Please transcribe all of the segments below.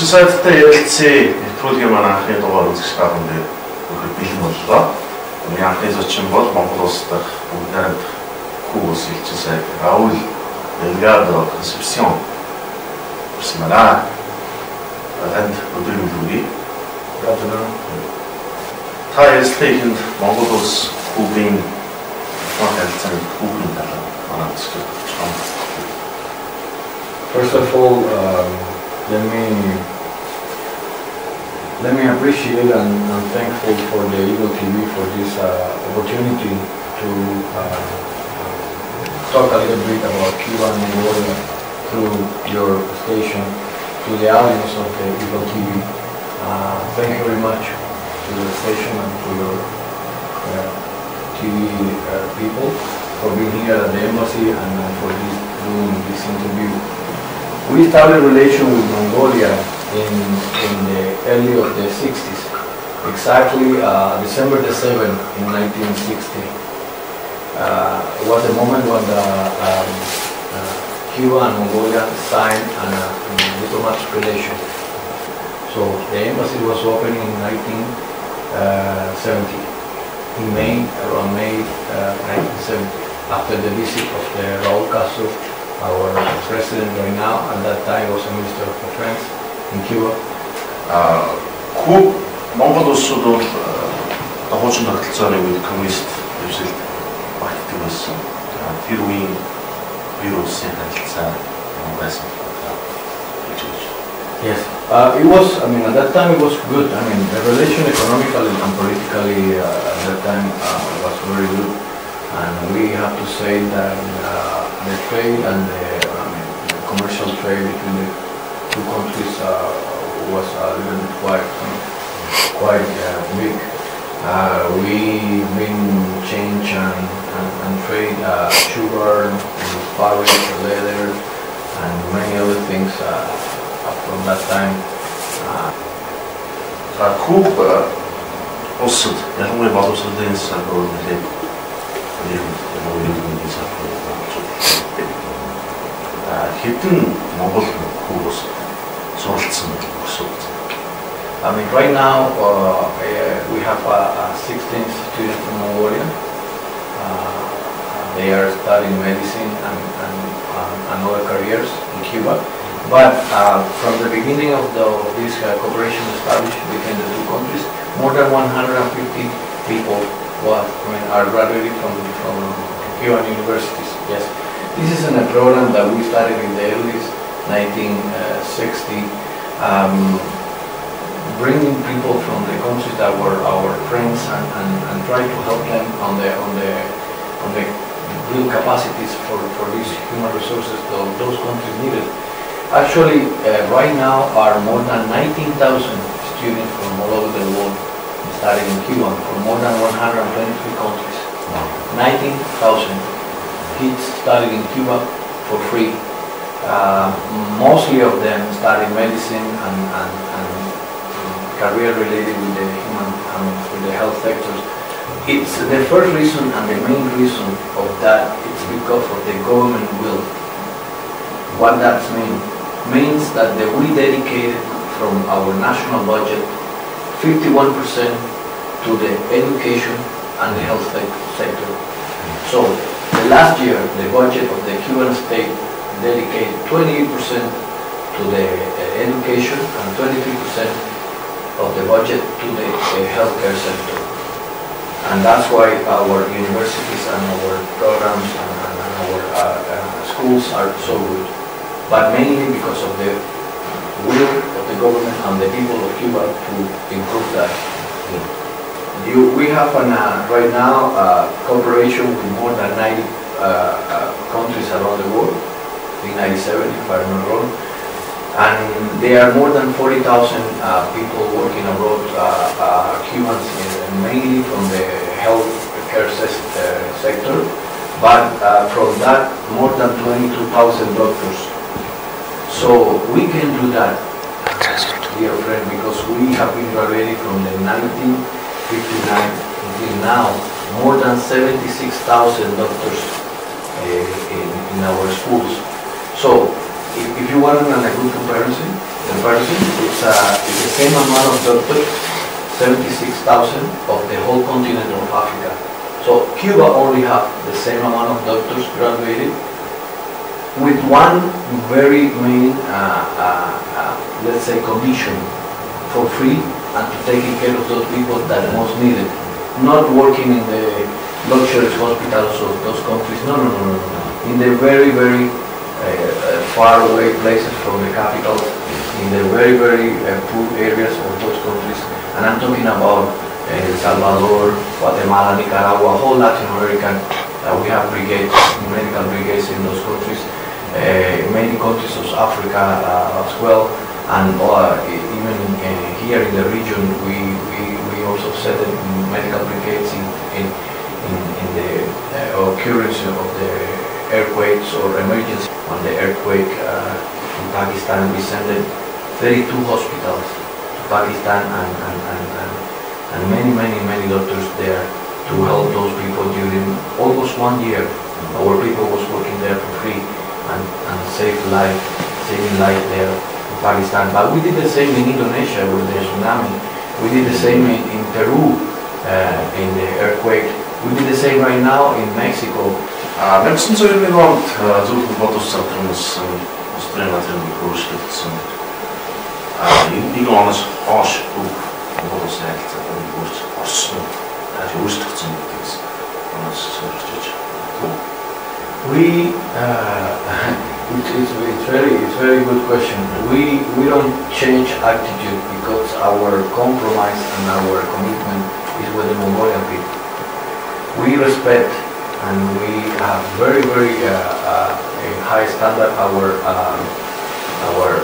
сайттай ярилцсан нэвтрүүлгийн маань анхны дугаар үзэж байгаа юм дээр бэлэн боллоо. Миний анхны зочин бол Монгол улс дахь бүгд найрамдах Кубас элчин сайд Raúl Delgado Concepción Усмана энд өдрийн та ярилцлагын Монгол улс Кубын харилцааны Кубын талаар манайд зөвлөж. First of all, let me appreciate and thankful for the EagleTV for this opportunity to talk a little bit about Cuba and Mongolia through your station to the audience of the EagleTV. Thank you very much to the station and to your TV people for being here at the embassy and for doing this interview. We started relation with Mongolia in the early of the 60s, exactly December the 7th in 1960. It was the moment when Cuba and Mongolia signed a diplomatic relation. So the embassy was opened in 1970, in May, around May 1970, after the visit of the Raúl Castro, our president right now, at that time was a minister of defense in Cuba. Куб Монгол улсууд бол дохоочны тогтолцооны үед коммунист хөвсөлд багтдаг байсан. Тэр үеийн вирусын харилцаа байсан. Yes, it was. I mean, at that time it was good. I mean, the relation economically and politically at that time was very good, and we have to say that the trade and the commercial trade between the two countries was a little bit quite big. We've been change and trade sugar, and fabric, leather, and many other things from that time. Куб улсад ялангуяа боловсролын салбарт нэлээд хэдэн Монгол Куб улсад суралцсан гэсэн. I mean, right now we have 16 students from Mongolia. They are studying medicine and other careers in Cuba. But from the beginning of this cooperation established between the two countries, more than 150 people are graduating from Cuban universities. Yes, this is a program that we started in the early 1960. Bringing people from the countries that were our friends and try to help them on the real capacities for these human resources those countries needed. Actually, right now are more than 19,000 students from all over the world studying in Cuba from more than 123 countries. 19,000 kids studying in Cuba for free. Mostly of them study medicine and career related with the with the health sectors. It's the first reason and the main reason of that. It's because of the government will. What that means that we dedicated from our national budget 51% to the education and the health sector. So the last year the budget of the Cuban state dedicated 28% to the education and 23% of the budget to the healthcare sector. And that's why our universities and our programs and our schools are so good. But mainly because of the will of the government and the people of Cuba to improve that. We have right now cooperation with more than 90 countries around the world, I think 97 if I'm not wrong. And there are more than 40,000 people working abroad, Cubans, mainly from the health care sector, but from that more than 22,000 doctors. So we can do that, dear friend, because we have been graduating from the 1959 until now, more than 76,000 doctors in our schools. So if you want a good comparison, comparison, it's the same amount of doctors, 76,000 of the whole continent of Africa. So Cuba only have the same amount of doctors graduated, with one very main, let's say, condition: for free and to taking care of those people that most need it. Not working in the luxurious hospitals of those countries, no. In the very, very far away places from the capitals, in the very, very poor areas of those countries. And I'm talking about El Salvador, Guatemala, Nicaragua, whole Latin American. We have brigades, medical brigades in those countries. Many countries of Africa as well, and even here in the region, we also set medical brigades in the occurrence of the earthquakes or emergency. On the earthquake in Pakistan, we sent 32 hospitals to Pakistan and many doctors there to help those people during almost 1 year. Our people was working there for free and saving life there in Pakistan. But we did the same in Indonesia with the tsunami. We did the same in Peru in the earthquake. We did the same right now in Mexico. Megson zojulen oond zulke бодолцоотроос Australian өөрчлөгдсөн. Энийг оноос хоош бүх бодолцоо харилцаатай өөрчлөгдсөн. Өөрчлөгдсөн гэдгээс оноос сурч it's very good question. We don't change attitude because our compromise and our commitment is with the Mongolian people. We respect and we have very high standard our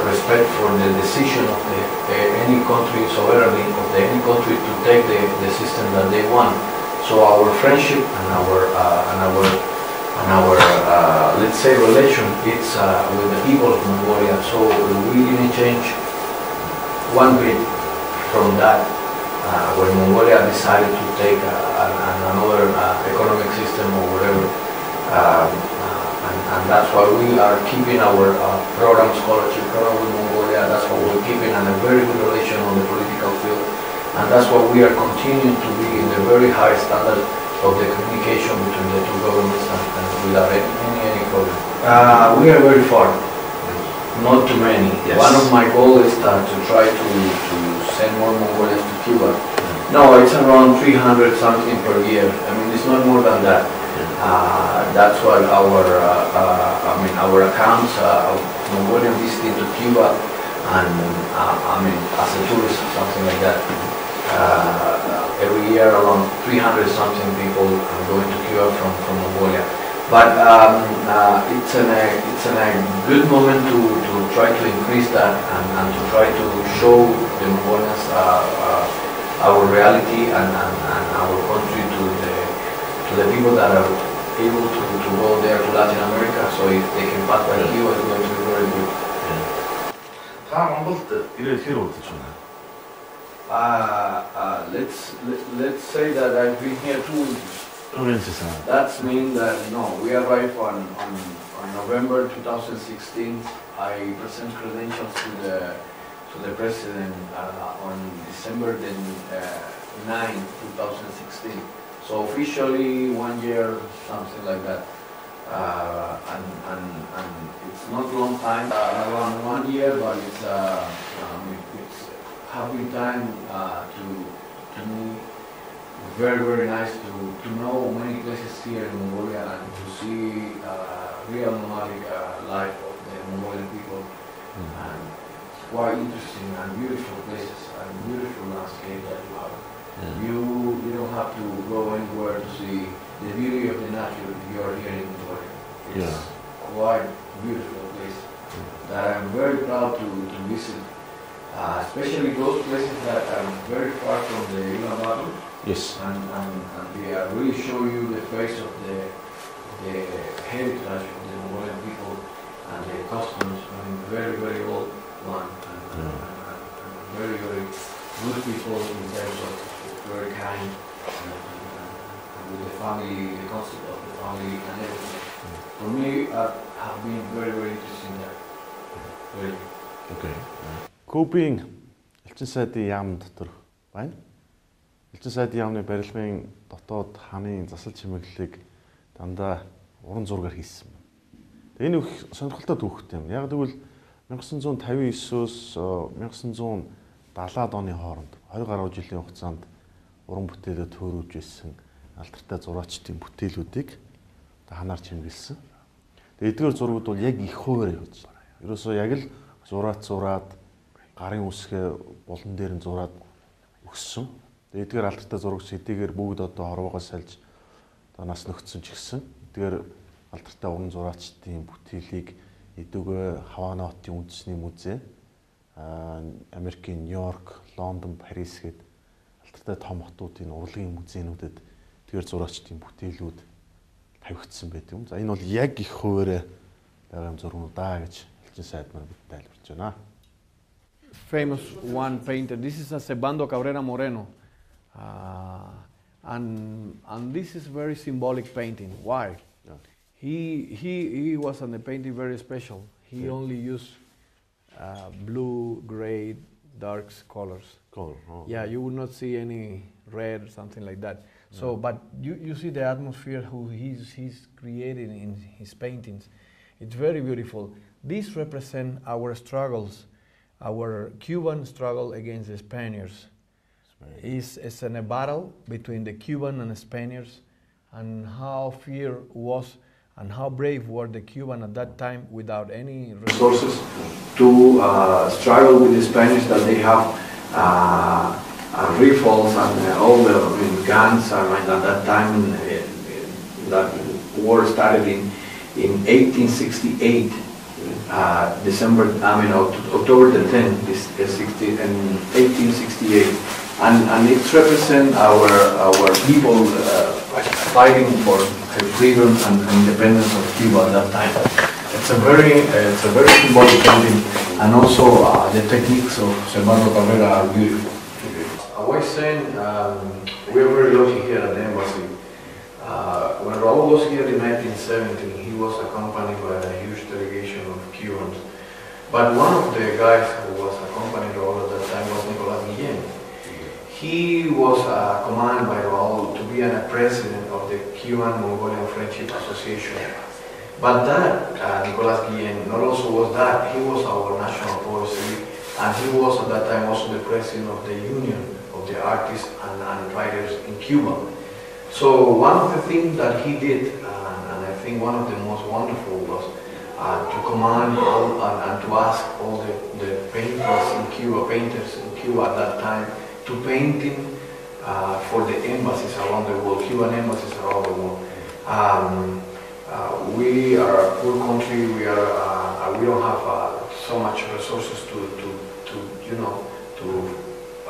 respect for the decision of any country sovereignty of any country to take the system that they want. So our friendship and our let's say relation, it's with the people of Mongolia. So we didn't change one bit from that. When Mongolia decided to take another economic system or whatever, and that's why we are keeping our scholarship program with Mongolia. That's why we're keeping a very good relation on the political field, and that's why we are continuing to be in the very high standard of the communication between the two governments and without any problem. We are very far, not too many. Yes. One of my goals is to try to send more Mongolians to Cuba. No, it's around 300 something per year. I mean, it's not more than that. That's what our accounts of Mongolian visiting to Cuba, and as a tourist, something like that. Every year around 300 something people are going to Cuba from Mongolia. But it's a good moment to try to increase that and to try to show the Mongolians our reality and our country to the people that are able to go there to Latin America. So if they can pass by Cuba, it's going to be very good. Let's say that I've been here 2 weeks. That means that we arrived on November 2016. I present credentials to the president on December 9, 2016. So officially 1 year, something like that. And it's not a long time, around 1 year, but it's happy time to me. Very nice to know many places here in Mongolia and to see real nomadic life of the Mongolian people. And it's quite interesting and beautiful places and beautiful landscape that you have. You don't have to go anywhere to see the beauty of the nature if you are here in Mongolia. It's quite beautiful place that I'm very proud to visit. Especially those places that are very far from the Embajador. Yes. And they really show you the face of the heritage of the Mongolian people and the customs. I mean, very old one and very good people in terms of very kind and with the family, the concept of the family and everything. For me, I have been very interested in that. Really. Okay. Кубын элчин сайдын яам дотор байна. Элчин сайдын яамны барилгын дотоод ханы засал чимэглэлийг дандаа уран зургаар хийсэн. Энэ их сонирхолтой түүхтэй юм. Яг тэгвэл 1959-өөс 1970-аад оны хооронд 20 гаруй жилийн хугацаанд уран бүтээлээ төөрүүлж ирсэн алдартай зураачдын бүтээлүүдийг ханаар чимэглэсэн. Тэгээд эдгээр зургууд бол яг их хуваар явж байна. Ерөөсөө яг л зураад гарын үсгээ болон дээр нь зураад өгсөн. Тэгээд эдгээр алдартай зурагч хэдийгээр бүгд одоо хорвоогоо сальж одоо нас нөхцөн ч гэсэн эдгээр алдартай уран зураачдын бүтээлийг эдүгэ Хаванатын үндэсний музей, Америкийн Нью-Йорк, Лондон, Парис гээд алдартай том хотуудын урлагийн музейнүүдэд эдгээр зураачдын бүтээлүүд тавигдсан байдаг юм. За энэ бол яг их хуваараа байгаа зургууд даа гэж элчин сайд маань бид тайлбарж байна. Famous one painter. This is a Sebando Cabrera Moreno, and this is very symbolic painting. Why? Yeah. He was on the painting very special. He only used blue, gray, dark colors. Color. Oh. Yeah, you would not see any red or something like that. So, but you see the atmosphere who he's created in his paintings. It's very beautiful. These represent our struggles, our Cuban struggle against the Spaniards. It's in a battle between the Cuban and the Spaniards, and how fear was and how brave were the Cuban at that time without any resources to struggle with the Spanish, that they have rifles and all the guns. At that time, that war started in 1868. October the 10th is 1868, and it represents our people fighting for freedom and independence of Cuba at that time. It's a very symbolic painting, and also the techniques of Sebando Cabrera are beautiful. I was saying we are very lucky here at the embassy. When Raúl was here in 1970, he was accompanied by a huge delegation of Cubans. But one of the guys who was accompanying Raúl at that time was Nicolás Guillén. He was commanded by Raúl to be a president of the Cuban-Mongolian Friendship Association. But that, Nicolás Guillén, not also was that, he was our national poetry, and he was at that time also the president of the Union of the Artists and Writers in Cuba. So one of the things that he did, and I think one of the most wonderful, was to command and to ask all the painters in Cuba at that time, to painting for the embassies around the world, Cuban embassies around the world. We are a poor country. We don't have so much resources to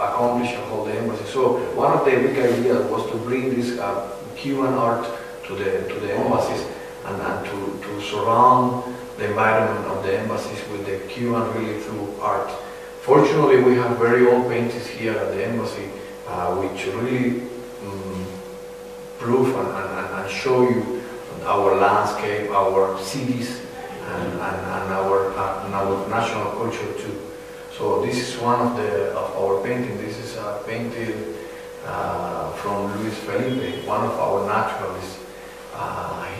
accomplish all the embassies. So one of the big ideas was to bring this Cuban art to the embassies, and to surround the environment of the embassies with the Cuban really through art. Fortunately, we have very old paintings here at the embassy, which really prove and show you our landscape, our cities, and our national culture too. So this is one of our paintings. This is painted from Luis Felipe, one of our naturalists.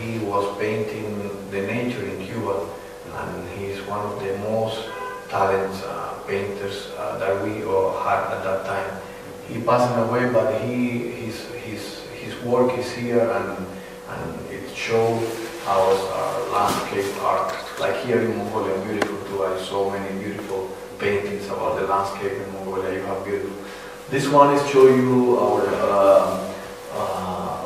He was painting the nature in Cuba, and he is one of the most talented painters that we had at that time. He passed away, but his work is here, and it shows our landscape art. Like here in Mongolia, beautiful too. I saw many beautiful paintings about the landscape in Mongolia. You have beautiful. This one is show you our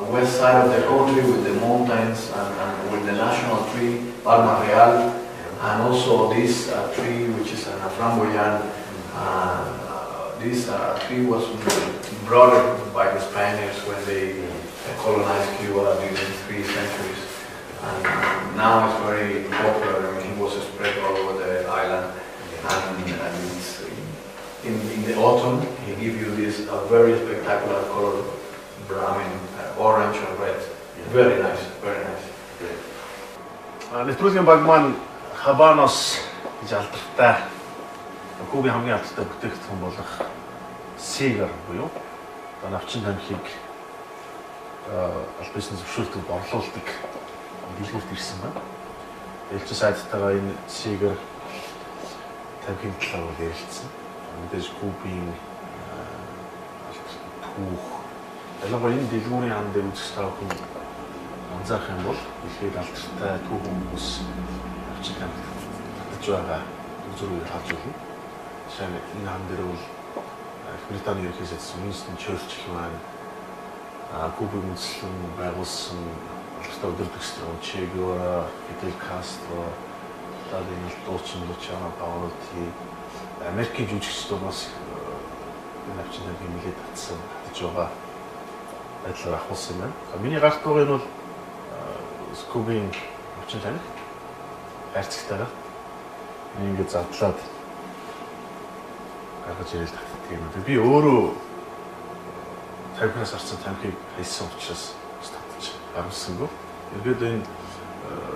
west side of the country with the mountains and with the national tree, Palma Real, and also this tree which is an flamboyant. This tree was brought by the Spaniards when they colonized Cuba during 3 centuries. And now it's very popular. I mean, it was spread all over the island. And it's in the autumn, he gives you this very spectacular color, orange and red. Very nice, very nice. Нэвтрүүлгийн баг маань Хабанос гэж алдартай Кубын хамгийн алдартай бүтээгдэхүүн болох сигар буюу навчин тамхиг аль бишний зөвшөөрөлтөд орлуулдаг дэлгүүрт ирсэн байна. Элч сайдтайгаа энэ сигар тамхиг талаар ярилцсан. Мэдээж Кубын түүх ялангуяа энэ дэлгүүрийн хан дээр үзэж байгаа хүн анзаарах юм бол дэлхийд алдартай түүх хүмүүс навчин тамхиг татж байгаа зүрхийг харж байна. Жишээ нь энэ хан дээр бол Британий ерөнхий сайд Winston Churchill маань Кубыг үндэслэн байгуулсан алдартай өдөртөгчдөө Che Guevara, Fidel Castro, Владимир Путин, Лучано Паолти, Америкийн жүжигчдөө бас навчин тамхиг нэлээд татсан татж байгаа байдлаар ахуулсан юм байна. Миний гарт байгаа нь бол Кубын навчин тамхиг хайрцагтайгаа ингээд задлаад гаргаж ирэл татдаг юм. Би өөрөө тамхинаас арцсан тамхиг хайсан учраас татж гаргасангүй. Ингээд энэ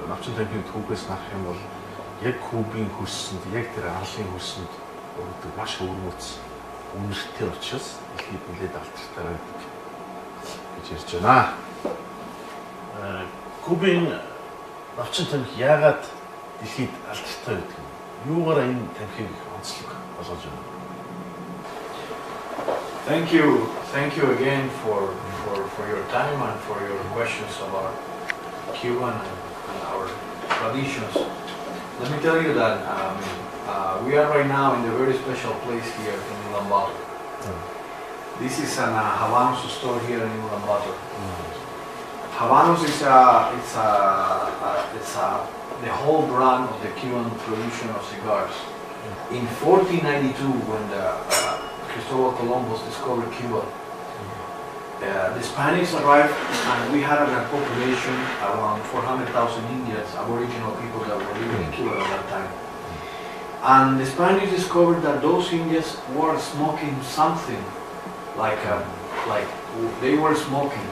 навчин тамхины түүхээс харах юм бол яг Кубын хөрсөнд, яг тэр арлын хөрсөнд өргөдөг маш өвөрмөц үнэртэй учраас дэлхийд нэлээд алдартай байдаг гэж ярьж байна. Кубын навчин тамхи яагаад дэлхийд алдартай байдаг юм? Юугаараа энэ тамхиг онцлог болгож байна? Thank you again for your time and for your questions about Cuba and our traditions. Let me tell you that we are right now in a very special place here in Ulaanbaatar. This is an Habanos store here in Ulaanbaatar. Habanos is the whole brand of the Cuban production of cigars. In 1492, when Cristobal Columbus discovered Cuba, the Spaniards arrived and we had a population around 400,000 Indians, Aboriginal people that were living in Cuba at that time. And the Spaniards discovered that those Indians were smoking something, like they were smoking.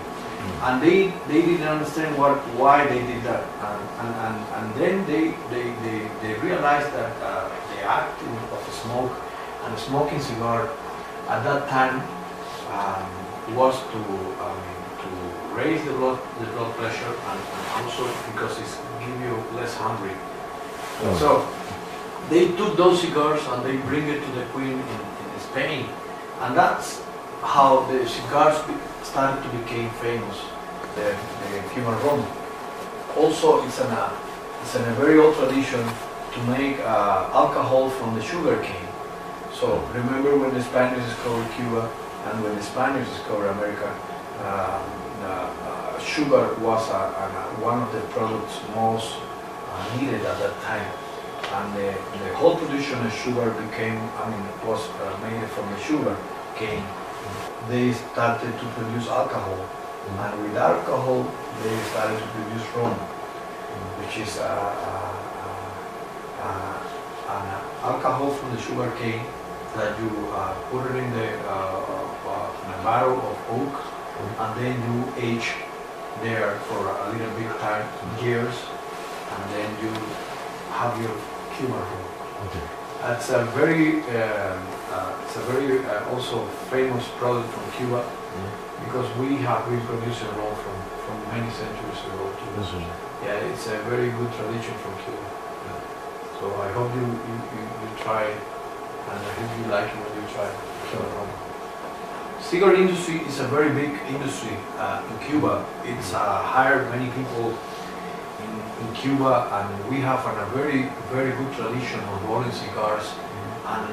And they didn't understand why they did that. And then they realized that the act of smoke and smoking cigar at that time was to raise the blood pressure and also because it gives you less hungry. So they took those cigars and they bring it to the Queen in Spain, and that's how the cigars started to become famous. The Cuban rum. Also, it's a very old tradition to make alcohol from the sugar cane. So remember when the Spaniards discovered Cuba and when the Spaniards discovered America, sugar was one of the products most needed at that time. And the whole production of sugar was made from the sugar cane. They started to produce alcohol, and with alcohol they started to produce rum, which is an alcohol from the sugar cane that you put it in a barrel of oak, and then you age there for a little bit time, years, and then you have your Cuban rum. Okay. It's a very also famous product from Cuba, because we have been producing rum from many centuries ago too. Yeah, it's a very good tradition from Cuba. Yeah. So I hope you try, and I hope you like it when you try Cuban rum. Cigar industry is a very big industry in Cuba. It's hired many people in Cuba, and we have a very good tradition of rolling cigars, and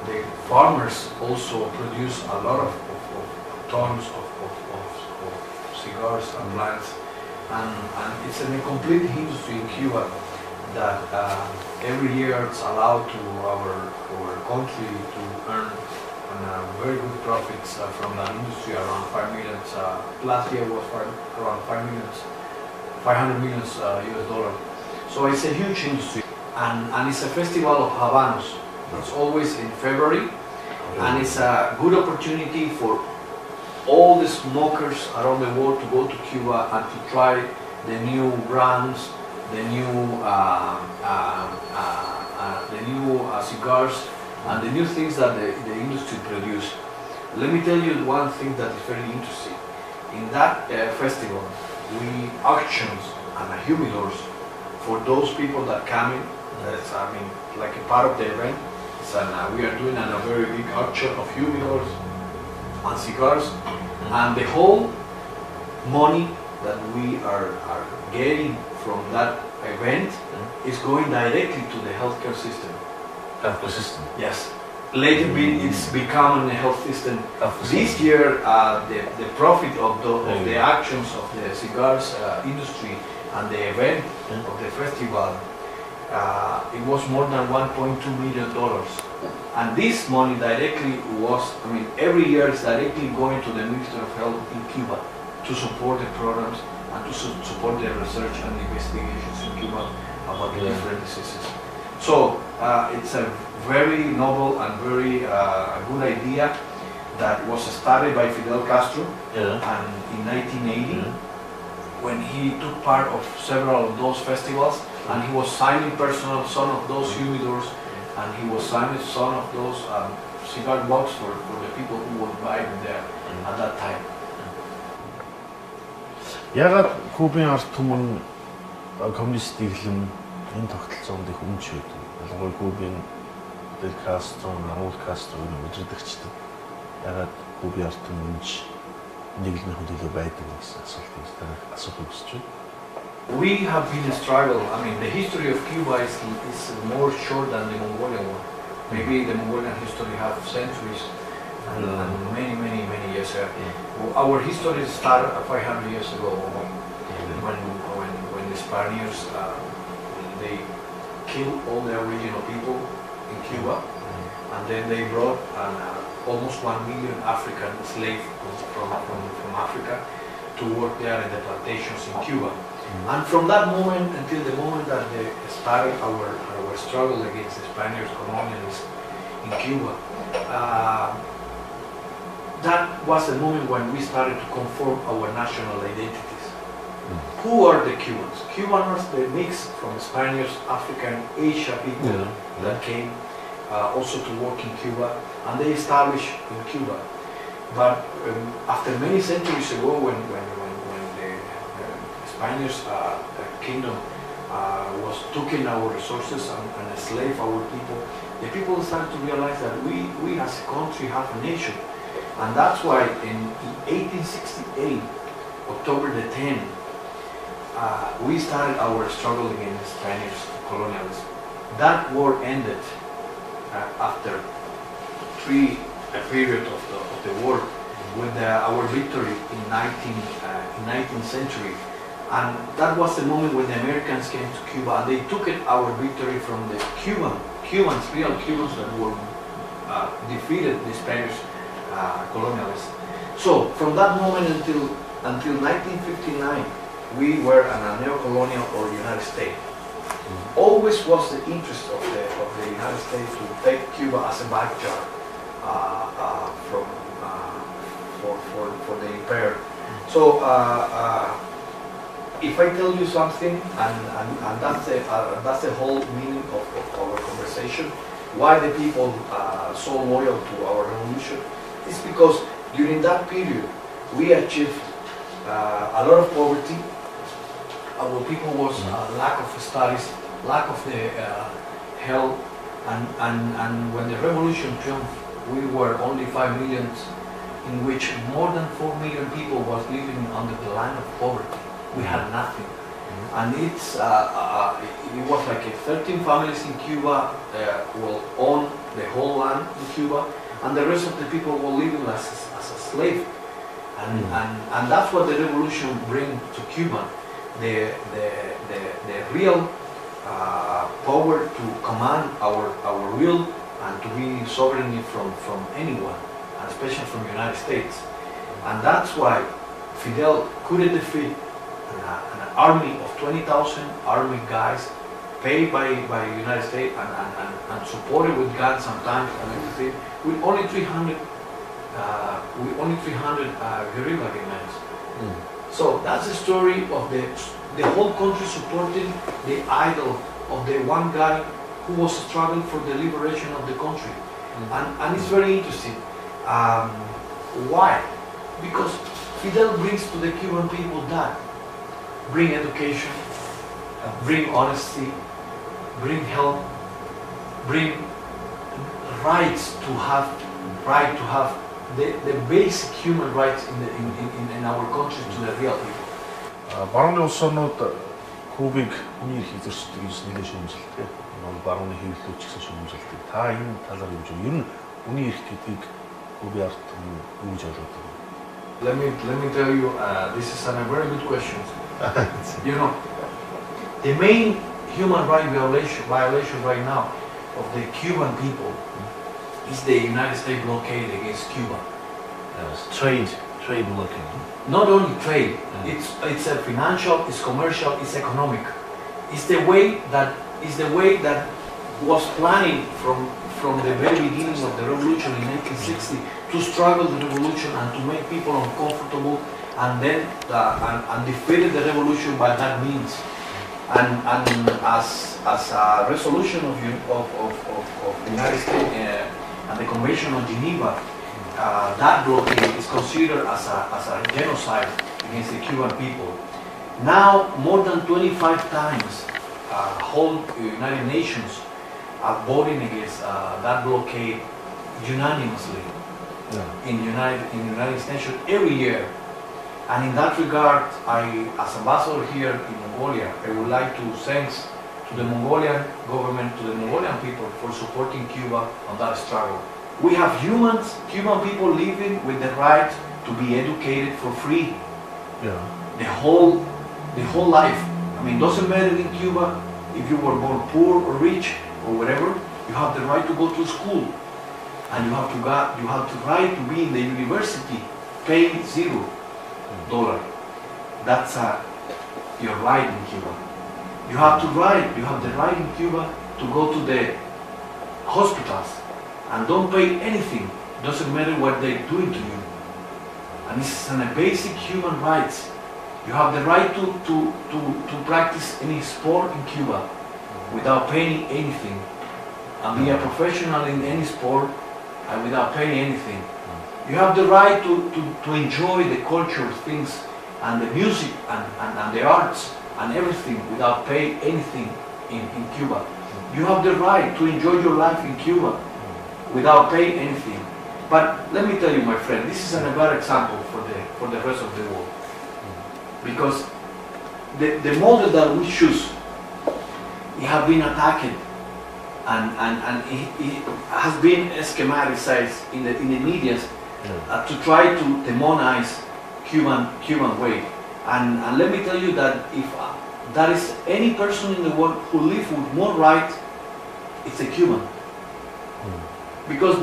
the farmers also produce a lot of tons of cigars and plants, and it's a complete industry in Cuba that every year it's allowed to our country to earn very good profits from that industry, around 5 million. Last year was around 500 million US dollar. So it's a huge industry, and it's a festival of Habanos. It's always in February, and it's a good opportunity for all the smokers around the world to go to Cuba and to try the new brands, the new cigars and the new things that the industry produce. Let me tell you one thing that is very interesting. In that festival, we auctions and humidors for those people that come in. That's, I mean, like a part of the event. We are doing a very big auction of humidors and cigars, and the whole money that we are getting from that event is going directly to the healthcare system. Healthcare system? Yes. Later it's become a health system. This year, the profit of the actions of the cigars industry and the event of the festival, it was more than $1.2 million. And this money directly was, I mean, every year is directly going to the Ministry of Health in Cuba to support the programs and to support the research and investigations in Cuba about the different diseases. So it's a very noble and very good idea that was started by Fidel Castro and in 1980 when he took part of several of those festivals, and he was signing personal some of those humidors, and he was signing some of those cigar box for the people who would buy them there at that time. Ягаад Кубын ард түмэн коммунист дэглэм энэ тогтолцоонд их өмч байдаг. Ялангуяа Кубын Фидел Кастро, Раул Кастро удирдагчдад ягаад Кубын ард түмэн өмч дэглэмийн хөдөлгөөн байдаг гэсэн асуулт үүсэж байна. We have been a struggle. I mean, the history of Cuba is more short than the Mongolian one. Maybe the Mongolian history have centuries and many years. Our history started 500 years ago when the Spaniards they killed all the original people in Cuba, and then they brought almost 1 million African slaves from Africa to work there in the plantations in Cuba. And from that moment until the moment that they started our struggle against the Spaniards colonialists in Cuba, that was the moment when we started to conform our national identities. Who are the Cubans? Cubans are the mix from Spaniards, African, Asia people that came also to work in Cuba, and they established in Cuba. But after many centuries ago, when the Spaniards kingdom was taking our resources and enslaved our people, the people started to realize that we as a country have a nation. And that's why in 1868, October the 10th, we started our struggle against the Spanish colonialism. That war ended after a period of the war with our victory in 19th century. And that was the moment when the Americans came to Cuba, and they took our victory from the Cubans, real Cubans that were defeated the Spanish colonialists. So from that moment until 1959, we were a neo-colonial or United States. Always was the interest of the United States to take Cuba as a backyard for the empire. So if I tell you something, and that's the whole meaning of our conversation, why the people are so loyal to our revolution, is because during that period we achieved a lot of poverty. Our people was lack of studies, lack of the health, and when the revolution triumphed, we were only 5 million, in which more than 4 million people was living under the line of poverty. We had nothing, and it was like 13 families in Cuba will own the whole land in Cuba, and the rest of the people were living as a slave, and that's what the revolution bring to Cuba, the real power to command our will and to be sovereignty from anyone, and especially from the United States. And that's why Fidel couldn't defeat an army of 20,000 army guys paid by the United States and supported with guns sometimes and everything, with only 300 guerrilla gangs. So that's the story of the whole country supporting the idol of the one guy who was struggling for the liberation of the country. And it's very interesting. Why? Because Fidel brings to the Cuban people that bring education, bring honesty, bring health, bring rights to have the basic human rights in our country to the real people. Барууны улс орнууд Кубыг хүний эрх эзэрчдэг гэж нэлээд шүүмжилдэг. Энэ барууны хэвлэлүүд ч гэсэн шүүмжилдэг. Та энэ талаар юу гэж ер нь хүний эрх гэдгийг Кубын ард түмэн юу гэж ойлгодог вэ? Let me tell you, this is a very good question. You know, the main human right violation right now of the Cuban people is the United States blockade against Cuba. Trade blockade. Not only trade, it's a financial, it's commercial, it's economic. It's the way that was planning from the very beginning of the revolution in 1960 to struggle the revolution and to make people uncomfortable, and then and defeated the revolution by that means. And as a resolution of the United States and the Convention of Geneva, that blockade is considered as a genocide against the Cuban people. Now, more than 25 times, whole United Nations are voting against that blockade unanimously in the United Nations every year. And in that regard, as ambassador here in Mongolia, I would like to thank to the Mongolian government, to the Mongolian people for supporting Cuba on that struggle. We have Cuban people living with the right to be educated for free. The whole life. I mean, doesn't matter in Cuba if you were born poor or rich or whatever. You have the right to go to school, and you have the right to be in the university, paying $0. That's your right in Cuba. You have the right in Cuba to go to the hospitals and don't pay anything. Doesn't matter what they're doing to you. And this is a basic human rights. You have the right to practice any sport in Cuba without paying anything, and be a professional in any sport and without paying anything. You have the right to enjoy the culture things and the music and the arts and everything without paying anything in Cuba. You have the right to enjoy your life in Cuba without paying anything. But let me tell you, my friend, this is a bad example for the rest of the world. Because the model that we choose, it has been attacked and it has been schematized in the media to try to demonize Cuban way. And let me tell you that if there is any person in the world who lives with more rights, it's a Cuban. Because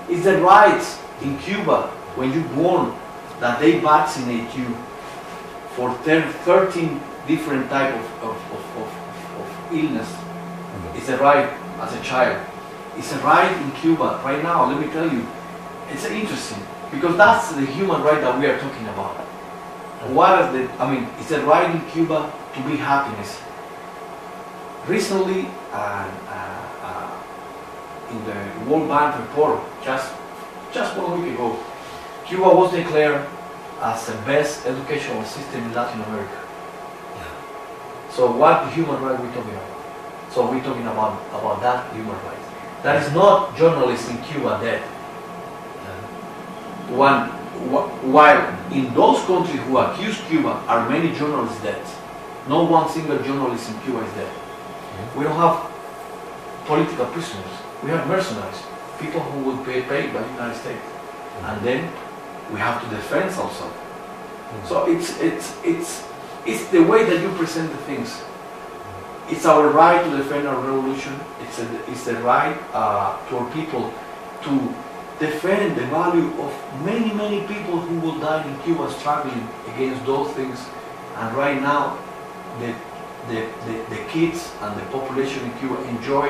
it's the rights in Cuba when you're born that they vaccinate you for 13 different type of illness. It's a right as a child. It's a right in Cuba right now. Let me tell you, it's interesting because that's the human right that we are talking about. It's a right in Cuba to be happiness. Recently, in the World Bank report, just 1 week ago, Cuba was declared as the best educational system in Latin America. So what human right are we talking about? So we're talking about that human right. That is not journalists in Cuba dead. While in those countries who accuse Cuba are many journalists dead. No one single journalist in Cuba is dead. We don't have political prisoners. We have mercenaries, people who would be paid by the United States. And then we have to defend ourselves. So it's the way that you present the things. It's our right to defend our revolution. It's the right to our people to defend the value of many people who will die in Cuba struggling against those things. And right now, the kids and the population in Cuba enjoy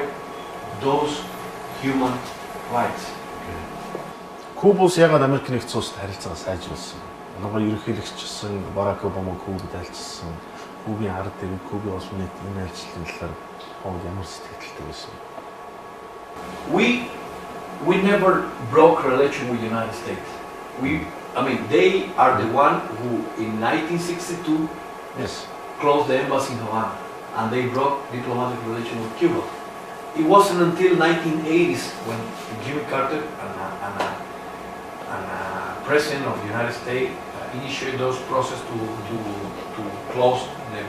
those human rights. Кубус ягаад Америк нэгдсэн улсад харилцаагаа сайжруулсан? Нөгөө ерөнхийлөгчсөн Барак Обама Кубад альчсан. Кубын ард иргэд, Кубын улс үнэт энэ альчлалын талаар ямар сэтгэлтэй байсан? We never broke relation with the United States. They are the one who in 1962 closed the embassy in Havana, and they broke diplomatic relation with Cuba. It wasn't until 1980s when Jimmy Carter and President of the United States initiated those process to close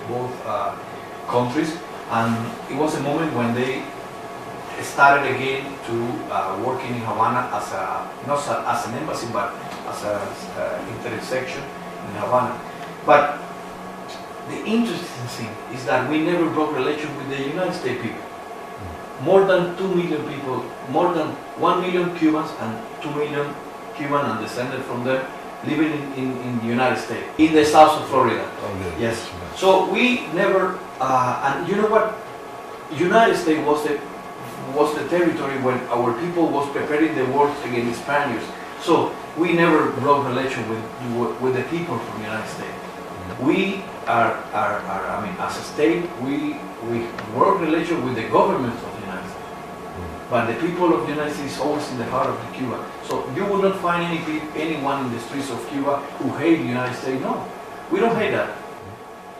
both countries, and it was a moment when they started again to working in Havana not as an embassy but as an intersection in Havana. But the interesting thing is that we never broke relation with the United States people. More than 2 million people, more than 1 million Cubans and 2 million Cuban and descended from them living in the United States, in the south of Florida. Okay. Yes. So we never, and you know what? United States was the territory when our people was preparing the war against the Spaniards. So we never broke relation with the people from the United States. We are as a state, we work relation with the government of the United States. But the people of the United States is always in the heart of Cuba. So you will not find anyone in the streets of Cuba who hate the United States. No, we don't hate that.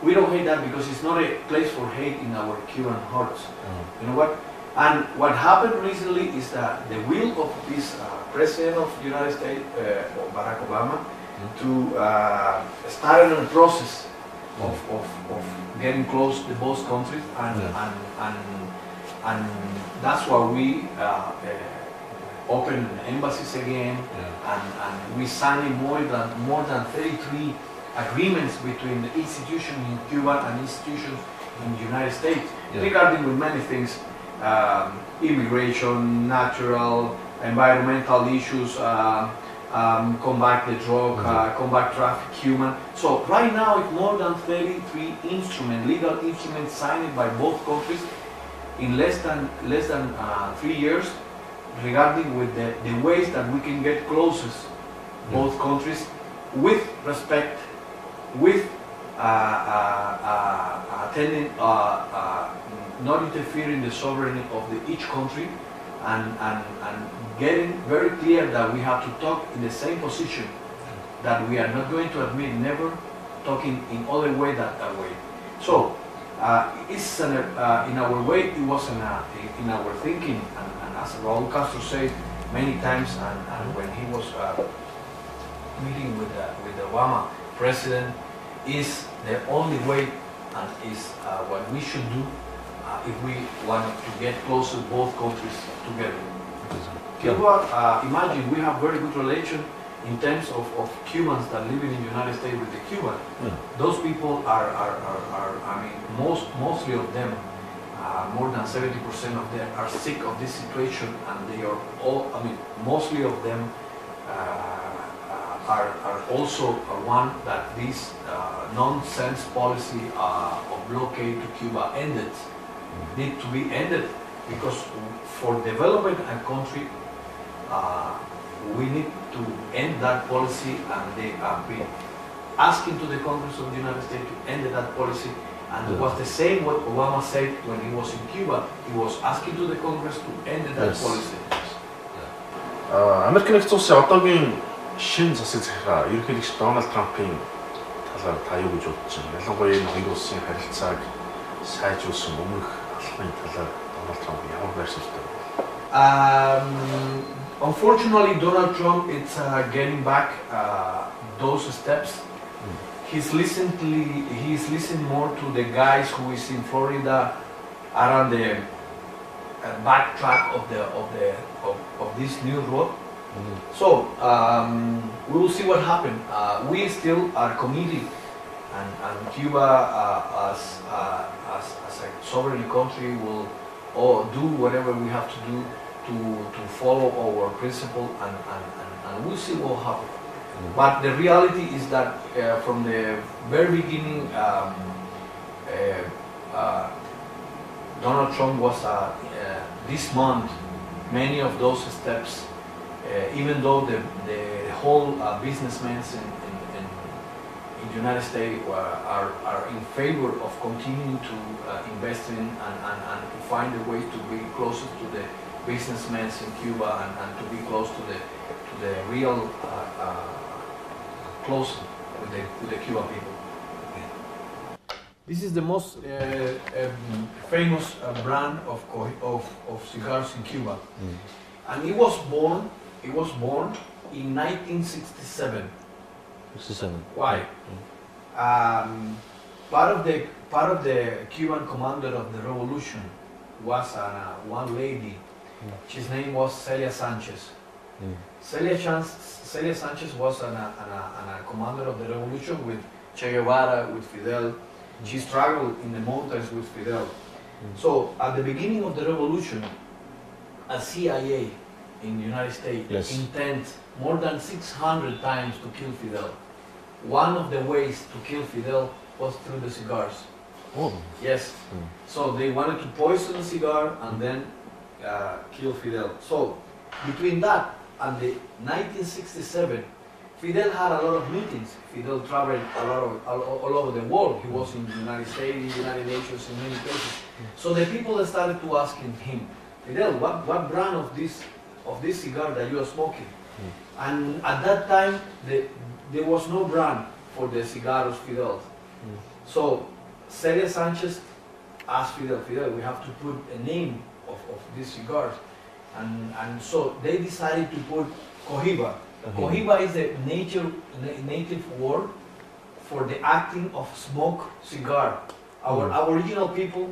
We don't hate that because it's not a place for hate in our Cuban hearts. You know what? And what happened recently is that the will of this President of the United States, Barack Obama, to start a process of getting close to both countries, and that's why we opened embassies again, and we signed more than 33 agreements between the institutions in Cuba and institutions in the United States regarding with many things. Immigration, natural, environmental issues, combat the drug, combat traffic, human. So right now it's more than 33 legal instruments signed by both countries in less than 3 years regarding with the ways that we can get closest both countries with respect, with attending not interfering in the sovereignty of each country, and getting very clear that we have to talk in the same position, that we are not going to admit never talking in other way than that way. So it's in our way, it was in our thinking, and as Raúl Castro said many times, and when he was meeting with the Obama president, is the only way and is what we should do if we want to get closer both countries together. Cuba, imagine we have very good relation in terms of Cubans that live in the United States with the Cubans. Those people are mostly of them, more than 70% of them are sick of this situation, and they are all, mostly of them are also one that this nonsense policy of blockade to Cuba need to be ended, because for developing a country we need to end that policy, and they have been asking to the Congress of the United States to end that policy, and it was the same what Obama said when he was in Cuba. He was asking to the Congress to end that policy. Америк нэгдсэн улсын одоогийн шинэ засаг захиргаа ерөнхийлөгч Дональд Трампын талаар та юу гэж бодож байна? Ялангуяа энэ хоёр улсын харилцааг сайжруулсан өмнөх алхмын талаар Дональд Трамп ямар байршилтай байна? Unfortunately, Donald Trump is getting back those steps. He's listening more to the guys who is in Florida around the backtrack of this new road. So we will see what happens. We still are committed, and Cuba as a sovereign country will do whatever we have to do to follow our principle, and we'll see what happens. But the reality is that from the very beginning, Donald Trump was this month many of those steps, even though the whole businessmen in United States are in favor of continuing to invest in and to find a way to be closer to the businessmen in Cuba and to be close to the real close with the Cuban people. This is the most famous brand of cigars in Cuba, and it was born in 1967. 67. Why? Part of the Cuban commander of the revolution was one lady. His name was Celia Sanchez. Celia Sanchez was a commander of the revolution with Che Guevara, with Fidel. She struggled in the mountains with Fidel. So at the beginning of the revolution, a CIA in the United States intended more than 600 times to kill Fidel. One of the ways to kill Fidel was through the cigars. Oh. Yes. So they wanted to poison the cigar and then kill Fidel. So between that and the 1967, Fidel had a lot of meetings. Fidel traveled all over the world. He was in the United States, United Nations, in many places. So the people started to ask him, Fidel, what brand of this cigar that you are smoking? And at that time, there was no brand for the cigaros Fidel. So Celia Sanchez asked Fidel, we have to put a name of these cigars. And so they decided to put Cohiba. Cohiba is a native word for the acting of smoke cigar. Our Aboriginal people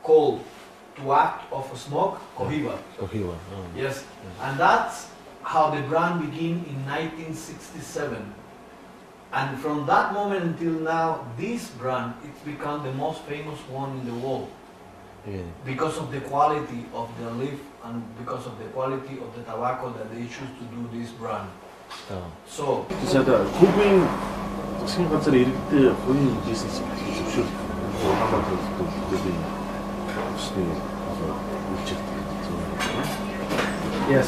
call to act of smoke Cohiba. Cohiba. Yes, and that's how the brand began in 1967. And from that moment until now, this brand, it's become the most famous one in the world. Because of the quality of the leaf and because of the quality of the tobacco that they choose to do this brand. So, 제가 고객 생각처럼 이렇게 본인 비즈니스 직접 한번 더 yes,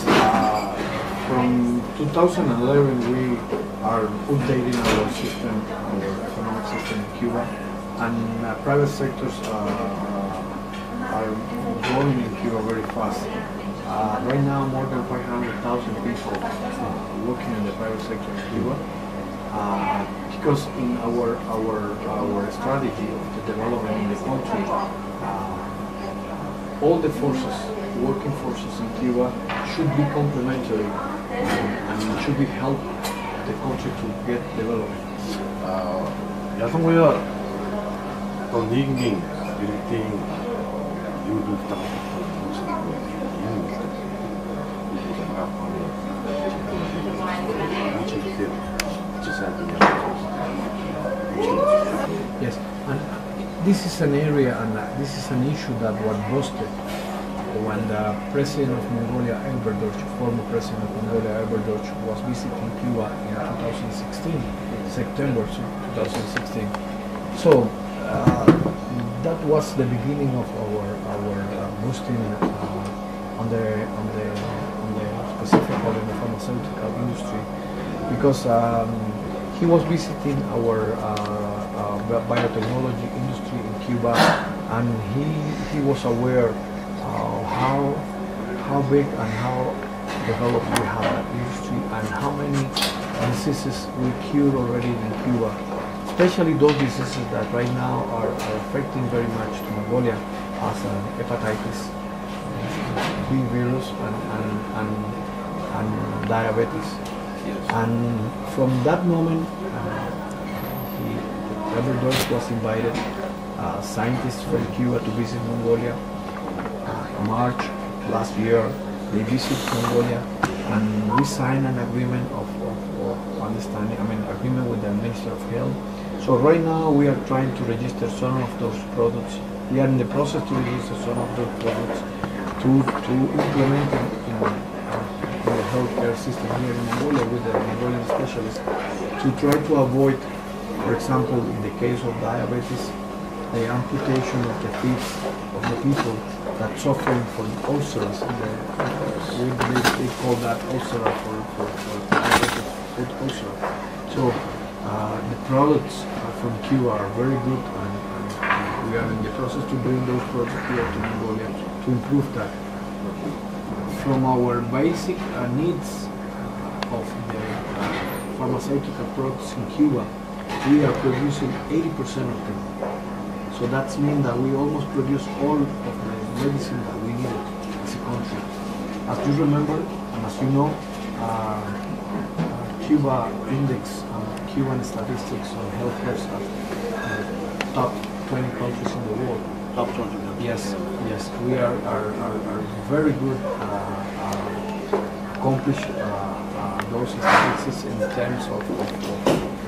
from 2011 we are updating our system, our economic system in Cuba, and private sectors are growing in Cuba very fast. Right now, more than 500,000 people working in the private sector in Cuba. Because in our strategy of the development in the country, all the forces, working forces in Cuba, should be complementary and should be help the country to get development. 야성구야 또 니긴 이렇게 Yes, and this is an area and this is an issue that was boosted when the president of Mongolia, former president of Mongolia, was visiting Cuba in 2016, September 2016. So that was the beginning of our boosting on the specifically in the pharmaceutical industry, because he was visiting our biotechnology industry in Cuba, and he was aware how big and how developed we have that industry and how many diseases we cured already in Cuba, especially those diseases that right now are affecting very much to Mongolia, as hepatitis B virus and diabetes. And from that moment, Embajador was invited scientists from Cuba to visit Mongolia. March last year, they visited Mongolia, and we signed an agreement of understanding, agreement with the Minister of Health. So right now we are trying to register some of those products. We are in the process to register some of those products to implement in the healthcare system here in Mongolia with the Mongolian specialists to try to avoid, for example, in the case of diabetes, the amputation of the feet of the people that suffering from ulcers. They call that ulcer for diabetes, foot ulcer. So The products from Cuba are very good, and we are in the process to bring those products here to Mongolia to improve that. From our basic needs of the pharmaceutical products in Cuba, we are producing 80% of them. So that means that we almost produce all of the medicine that we need as a country. As you remember, and as you know, Cuba index, Cuban statistics on healthcare are top 20 countries in the world. Top 20. Yes, yes, we are very good, accomplish those statistics in terms of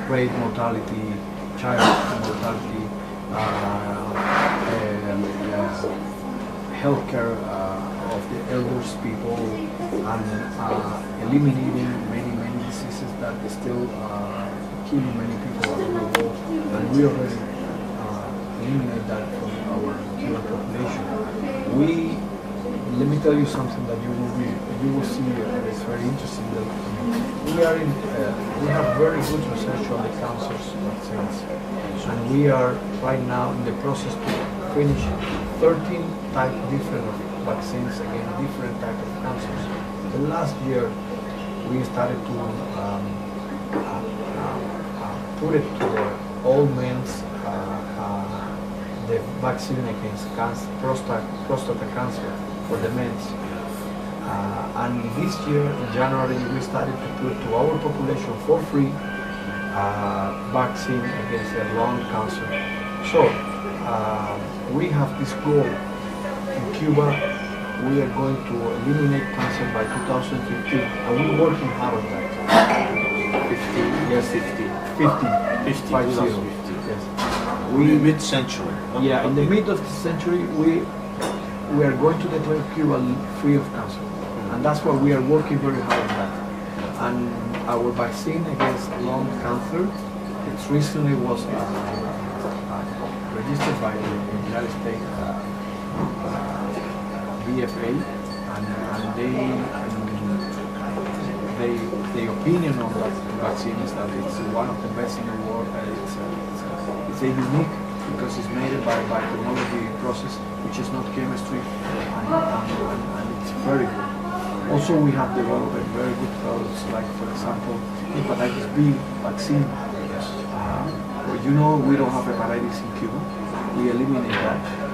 rate mortality, child mortality, healthcare of the elders people, and eliminating many diseases that still killing many people around the world, and we already eliminate that from our Cuban population. Let me tell you something that you will see that is very interesting. That we have very good research on the cancers vaccines, and we are right now in the process to finish 13 different vaccines against different type of cancers. The last year we started to put it to the old men's the vaccine against cancer, prostate cancer for the men. And this year, in January, we started to put to our population for free vaccine against the lung cancer. So we have this goal in Cuba. We are going to eliminate cancer by 2015, and we're working hard on that. 50, yes, 50, 50. Yes. We mid-century. Yeah, in the mid of the century, we are going to declare Cuba free of cancer, and that's why we are working very hard on that. And our vaccine against lung cancer, it recently was registered by the United States BFA, and the opinion on that vaccine is that it's one of the best in the world. It's a unique because it's made by biotechnology process, which is not chemistry, and it's very good. Also, we have developed very good products, like for example, hepatitis B vaccine. Well, you know, we don't have hepatitis in Cuba. We eliminate that.